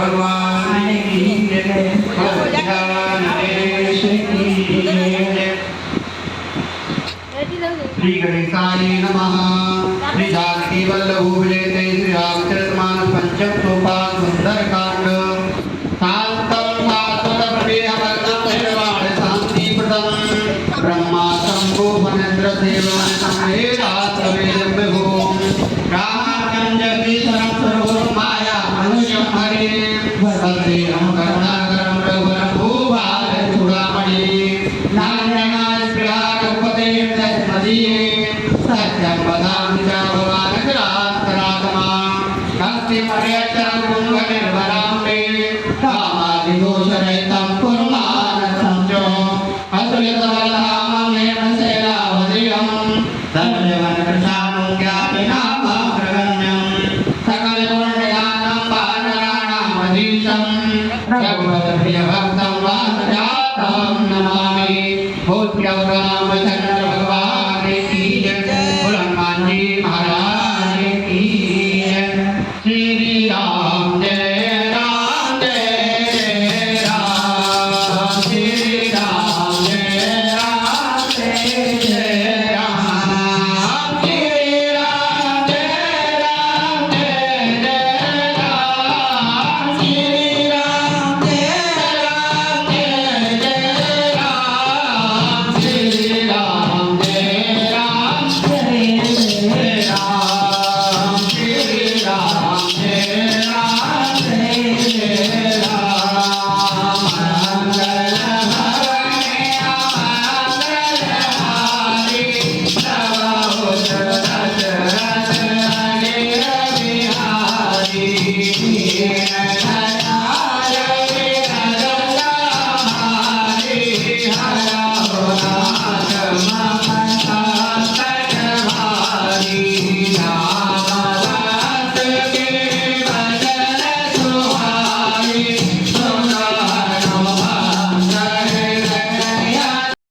भगवान की जय, गणेश की जय। श्री गणेशाय नमः। श्री जानकी वल्लभ विजयते श्री रामचरितमानस पंचम सोपान सुंदरकांड। शांतं शाश्वत प्रमेयवर्णं निर्वाण शांतिप्रदं ब्रह्मा शंभो वनेन्द्र सेवन संवेदात्वेदं विभुं रामार्कं जगदीशं सर्वं माया मनुष्यं हरे वन्देहं करुणाकरं रघुवरं भूभालं चूडामणि नारायणाय प्रियागपते दशमदीये सत्यं वदामि च भवानग्रान्तरात्मा भक्तिमर्यचं पुंगनिर्वरां मे कामादिदोषरहितं कुर्मानसं च अतुलितबलधामं हेम सेनावधियं धन्यवनकृशानं ज्ञातिनामाग्रगण्यं सकलगुणनिधानं वानराणामधीशं रघुपतिप्रियभक्तं वासुजातं नमामि भूत्योगामचन्द्र भगवान्